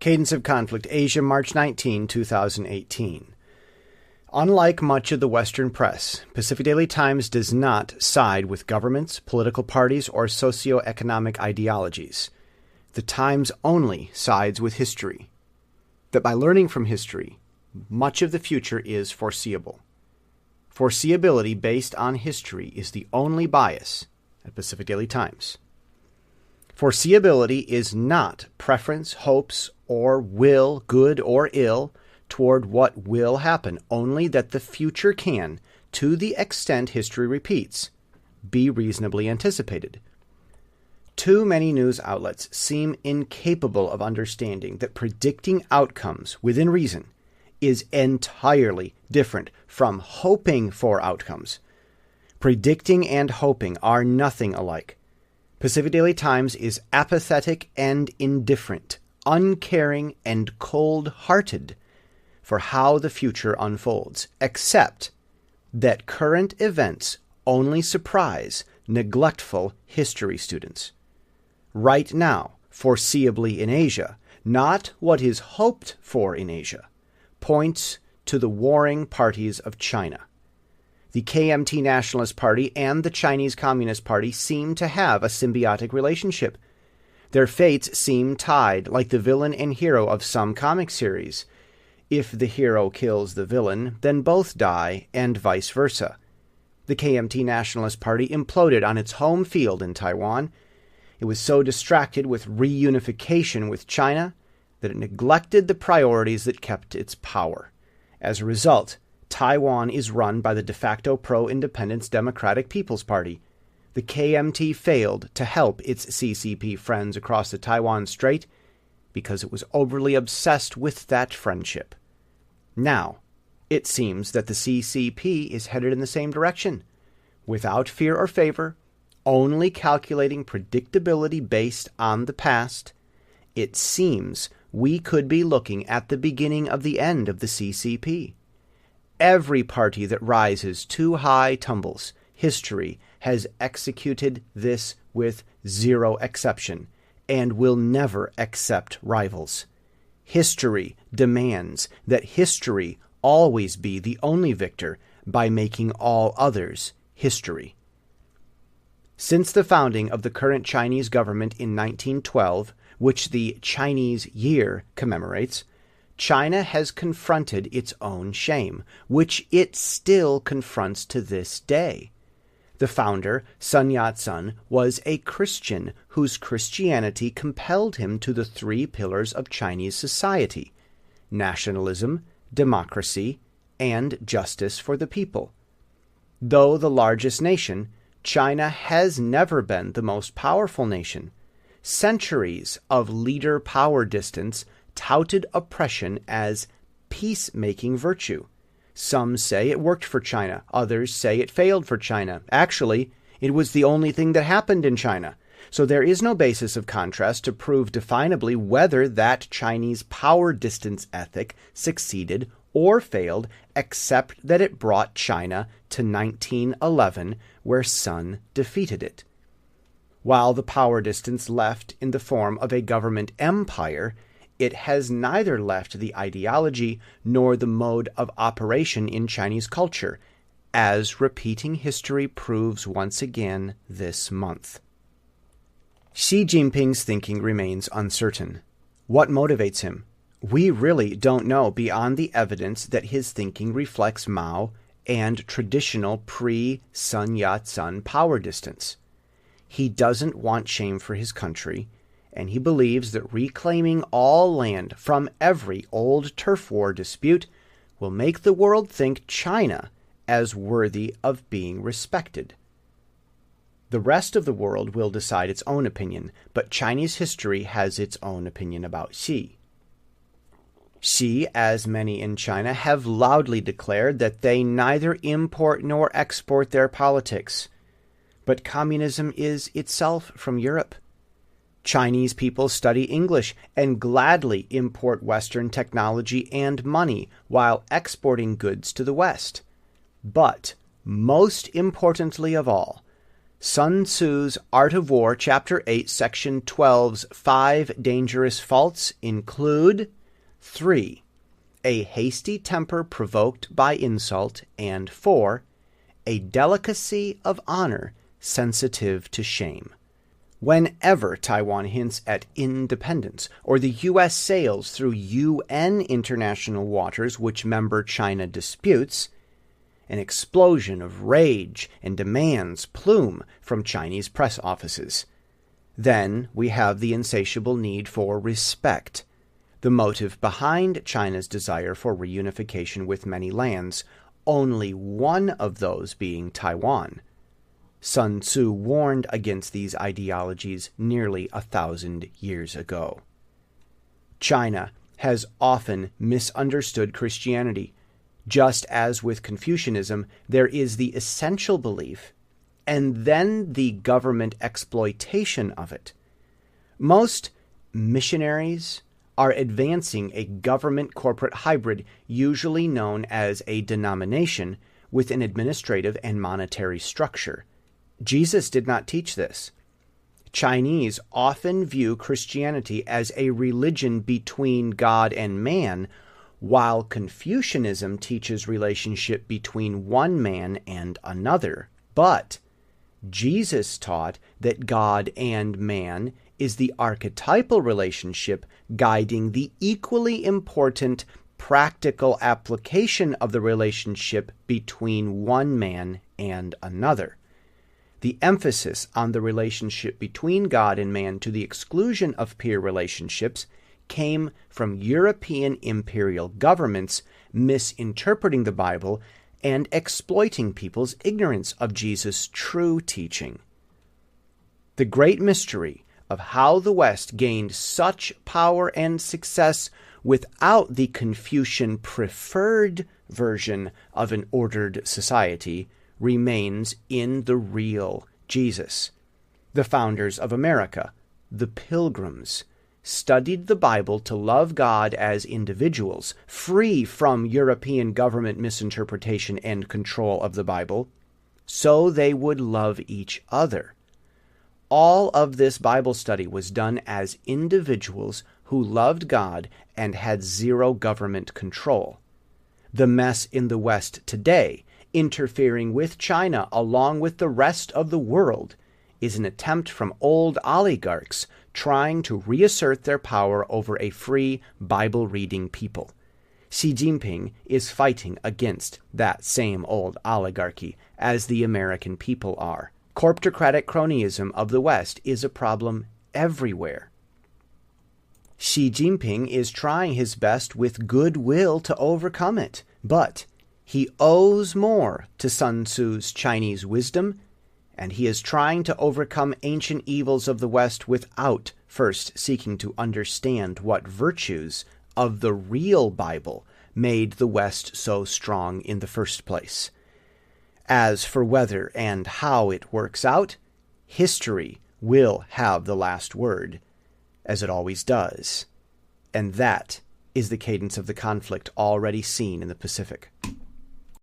Cadence of Conflict, Asia, March 19, 2018. Unlike much of the Western press, Pacific Daily Times does not side with governments, political parties, or socioeconomic ideologies. The Times only sides with history. That by learning from history, much of the future is foreseeable. Foreseeability based on history is the only bias at Pacific Daily Times. Foreseeability is not preference, hopes, or will, good or ill, toward what will happen, only that the future can, to the extent history repeats, be reasonably anticipated. Too many news outlets seem incapable of understanding that predicting outcomes within reason is entirely different from hoping for outcomes. Predicting and hoping are nothing alike. Pacific Daily Times is apathetic and indifferent, uncaring and cold-hearted for how the future unfolds, except that current events only surprise neglectful history students. Right now, foreseeably in Asia, not what is hoped for in Asia, points to the warring parties of China. The KMT Nationalist Party and the Chinese Communist Party seem to have a symbiotic relationship. Their fates seem tied like the villain and hero of some comic series. If the hero kills the villain, then both die, and vice versa. The KMT Nationalist Party imploded on its home field in Taiwan. It was so distracted with reunification with China that it neglected the priorities that kept its power. As a result, Taiwan is run by the de facto pro-independence Democratic People's Party. The KMT failed to help its CCP friends across the Taiwan Strait because it was overly obsessed with that friendship. Now, it seems that the CCP is headed in the same direction, without fear or favor, only calculating predictability based on the past. It seems we could be looking at the beginning of the end of the CCP. Every party that rises too high tumbles. History has executed this with zero exception, and will never accept rivals. History demands that history always be the only victor by making all others history. Since the founding of the current Chinese government in 1912, which the Chinese Year commemorates, China has confronted its own shame, which it still confronts to this day. The founder, Sun Yat-sen, was a Christian whose Christianity compelled him to the three pillars of Chinese society: nationalism, democracy, and justice for the people. Though the largest nation, China has never been the most powerful nation. Centuries of leader power distance touted oppression as peacemaking virtue. Some say it worked for China. Others say it failed for China. Actually, it was the only thing that happened in China. So there is no basis of contrast to prove definably whether that Chinese power distance ethic succeeded or failed, except that it brought China to 1911, where Sun defeated it. While the power distance left in the form of a government empire, it has neither left the ideology nor the mode of operation in Chinese culture, as repeating history proves once again this month. Xi Jinping's thinking remains uncertain. What motivates him? We really don't know beyond the evidence that his thinking reflects Mao and traditional pre-Sun Yat-sen power distance. He doesn't want shame for his country, and he believes that reclaiming all land from every old turf war dispute will make the world think China as worthy of being respected. The rest of the world will decide its own opinion, but Chinese history has its own opinion about Xi. Xi, as many in China, have loudly declared that they neither import nor export their politics. But communism is itself from Europe. Chinese people study English and gladly import Western technology and money while exporting goods to the West. But, most importantly of all, Sun Tzu's Art of War, Chapter 8, Section 12's 5 dangerous faults include 3. A hasty temper provoked by insult, and 4. A delicacy of honor sensitive to shame. Whenever Taiwan hints at independence, or the U.S. sails through UN international waters which member China disputes, an explosion of rage and demands plume from Chinese press offices. Then we have the insatiable need for respect, the motive behind China's desire for reunification with many lands, only one of those being Taiwan. Sun Tzu warned against these ideologies nearly 1,000 years ago. China has often misunderstood Christianity. Just as with Confucianism, there is the essential belief, and then the government exploitation of it. Most missionaries are advancing a government-corporate hybrid, usually known as a denomination, with an administrative and monetary structure. Jesus did not teach this. Chinese often view Christianity as a religion between God and man, while Confucianism teaches relationship between one man and another. But Jesus taught that God and man is the archetypal relationship guiding the equally important practical application of the relationship between one man and another. The emphasis on the relationship between God and man to the exclusion of peer relationships came from European imperial governments misinterpreting the Bible and exploiting people's ignorance of Jesus' true teaching. The great mystery of how the West gained such power and success without the Confucian preferred version of an ordered society remains in the real Jesus. The founders of America, the Pilgrims, studied the Bible to love God as individuals, free from European government misinterpretation and control of the Bible, so they would love each other. All of this Bible study was done as individuals who loved God and had zero government control. The mess in the West today, interfering with China along with the rest of the world, is an attempt from old oligarchs trying to reassert their power over a free Bible-reading people. Xi Jinping is fighting against that same old oligarchy, as the American people are. Corptocratic cronyism of the West is a problem everywhere. Xi Jinping is trying his best with goodwill to overcome it, but he owes more to Sun Tzu's Chinese wisdom, and he is trying to overcome ancient evils of the West without first seeking to understand what virtues of the real Bible made the West so strong in the first place. As for whether and how it works out, history will have the last word, as it always does. And that is the cadence of the conflict already seen in the Pacific.